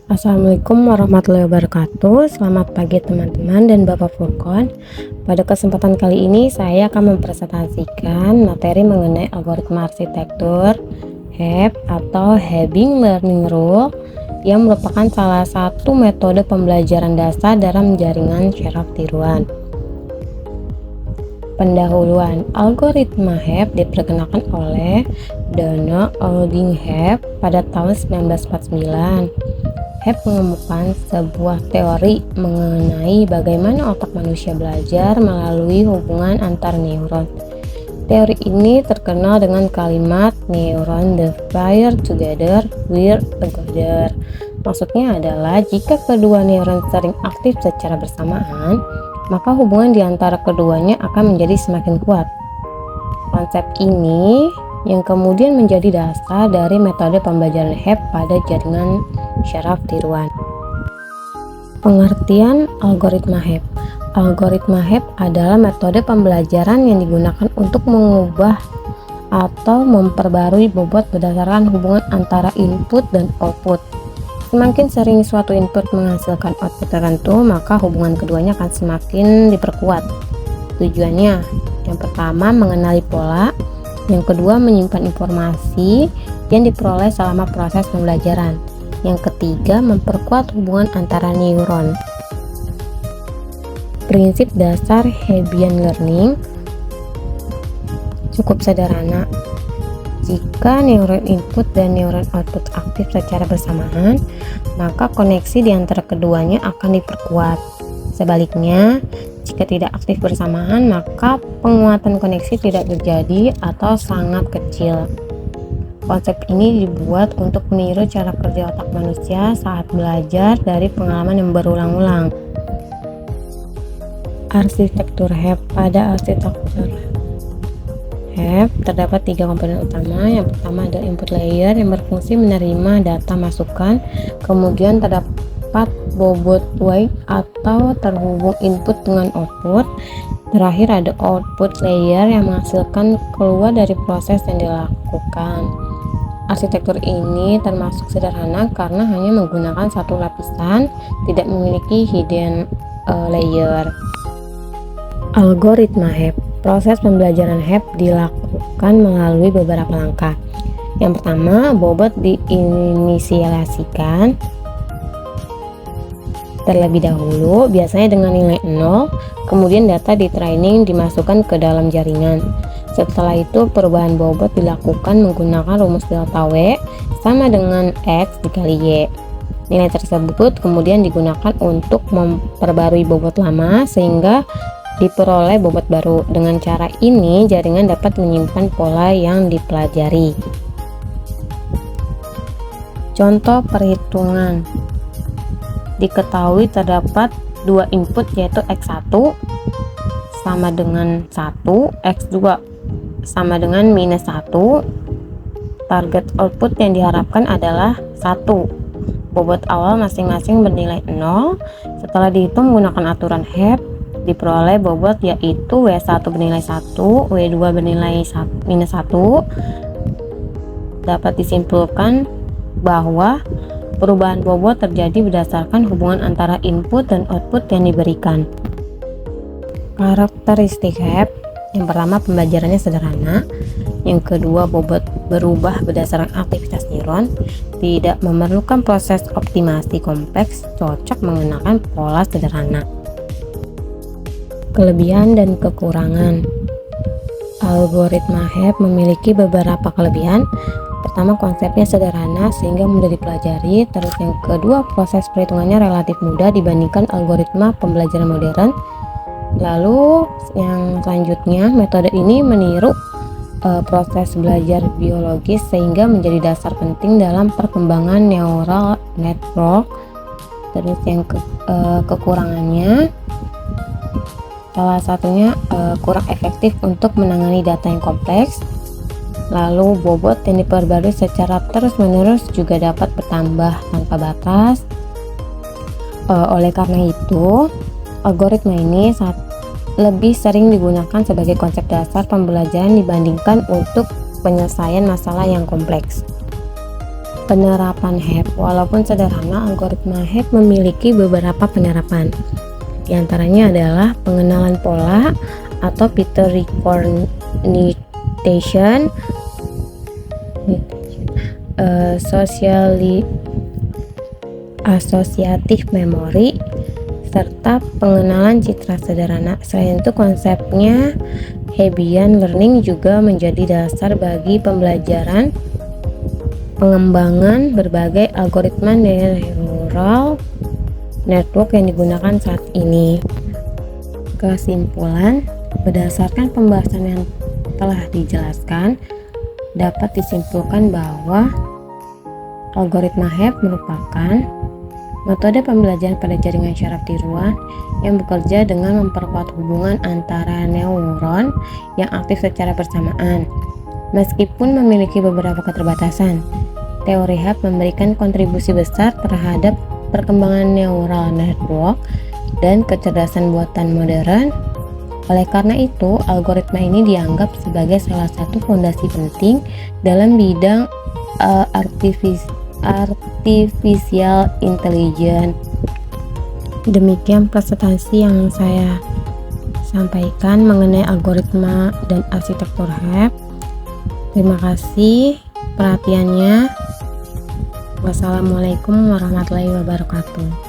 Assalamualaikum warahmatullahi wabarakatuh. Selamat pagi teman-teman dan Bapak Furkon. Pada kesempatan kali ini saya akan mempresentasikan materi mengenai algoritma arsitektur HAB atau Having Learning Rule, yang merupakan salah satu metode pembelajaran dasar dalam jaringan syaraf tiruan. Pendahuluan, algoritma HAB diperkenalkan oleh Donald Alding HAB pada tahun 1949. HAB mengemukakan sebuah teori mengenai bagaimana otak manusia belajar melalui hubungan antar neuron. Teori ini terkenal dengan kalimat neuron that fire together wire together. Maksudnya adalah jika kedua neuron sering aktif secara bersamaan, maka hubungan di antara keduanya akan menjadi semakin kuat. Konsep ini yang kemudian menjadi dasar dari metode pembelajaran HAB pada jaringan syaraf tiruan. Pengertian algoritma HAB. Algoritma HAB adalah metode pembelajaran yang digunakan untuk mengubah atau memperbarui bobot berdasarkan hubungan antara input dan output. Semakin sering suatu input menghasilkan output tertentu, maka hubungan keduanya akan semakin diperkuat. Tujuannya, yang pertama mengenali pola, yang kedua menyimpan informasi yang diperoleh selama proses pembelajaran, yang ketiga memperkuat hubungan antara neuron. Prinsip dasar Hebbian Learning cukup sederhana. Jika neuron input dan neuron output aktif secara bersamaan, maka koneksi di antara keduanya akan diperkuat. Sebaliknya, jika tidak aktif bersamaan, maka penguatan koneksi tidak terjadi atau sangat kecil. Konsep ini dibuat untuk meniru cara kerja otak manusia saat belajar dari pengalaman yang berulang-ulang. Arsitektur HAB. Pada arsitektur HAB terdapat 3 komponen utama. Yang pertama adalah input layer yang berfungsi menerima data masukan, kemudian terdapat bobot Y atau terhubung input dengan output. Terakhir ada output layer yang menghasilkan keluar dari proses yang dilakukan. Arsitektur ini termasuk sederhana karena hanya menggunakan satu lapisan, tidak memiliki hidden layer. Algoritma HAB. Proses pembelajaran HAB dilakukan melalui beberapa langkah. Yang pertama, bobot diinisialisasikan terlebih dahulu, biasanya dengan nilai 0, kemudian data di training dimasukkan ke dalam jaringan. Setelah itu perubahan bobot dilakukan menggunakan rumus delta W sama dengan X dikali Y. Nilai tersebut kemudian digunakan untuk memperbarui bobot lama sehingga diperoleh bobot baru. Dengan cara ini jaringan dapat menyimpan pola yang dipelajari. Contoh perhitungan. Diketahui terdapat 2 input yaitu X1 sama dengan 1, X2 sama dengan minus 1. Target output yang diharapkan adalah 1. Bobot awal masing-masing bernilai 0. Setelah dihitung menggunakan aturan HAB, diperoleh bobot yaitu W1 bernilai 1, W2 bernilai minus 1. Dapat disimpulkan bahwa perubahan bobot terjadi berdasarkan hubungan antara input dan output yang diberikan. Karakteristik HAB. Yang pertama, pembelajarannya sederhana. Yang kedua, bobot berubah berdasarkan aktivitas neuron, tidak memerlukan proses optimasi kompleks, cocok mengenakan pola sederhana. Kelebihan dan kekurangan. Algoritma HAB memiliki beberapa kelebihan. Pertama, konsepnya sederhana sehingga mudah dipelajari. Terus yang kedua, proses perhitungannya relatif mudah dibandingkan algoritma pembelajaran modern. Lalu yang selanjutnya, metode ini meniru proses belajar biologis sehingga menjadi dasar penting dalam perkembangan neural network. Terus yang kekurangannya, salah satunya kurang efektif untuk menangani data yang kompleks. Lalu bobot yang diperbarui secara terus-menerus juga dapat bertambah tanpa batas. Oleh karena itu, algoritma ini lebih sering digunakan sebagai konsep dasar pembelajaran dibandingkan untuk penyelesaian masalah yang kompleks. Penerapan HEP. Walaupun sederhana, algoritma HEP memiliki beberapa penerapan. Di antaranya adalah pengenalan pola atau pattern recognition, asosiatif memori, serta pengenalan citra sederhana. Selain itu, konsepnya Hebbian Learning juga menjadi dasar bagi pembelajaran pengembangan berbagai algoritma neural network yang digunakan saat ini. Kesimpulan, berdasarkan pembahasan yang telah dijelaskan, dapat disimpulkan bahwa algoritma HEP merupakan metode pembelajaran pada jaringan syaraf tiruan yang bekerja dengan memperkuat hubungan antara neuron yang aktif secara bersamaan. Meskipun memiliki beberapa keterbatasan, teori HEP memberikan kontribusi besar terhadap perkembangan neural network dan kecerdasan buatan modern. Oleh karena itu, algoritma ini dianggap sebagai salah satu fondasi penting dalam bidang artificial intelligence. Demikian presentasi yang saya sampaikan mengenai algoritma dan arsitektur HEP. Terima kasih perhatiannya. Wassalamualaikum warahmatullahi wabarakatuh.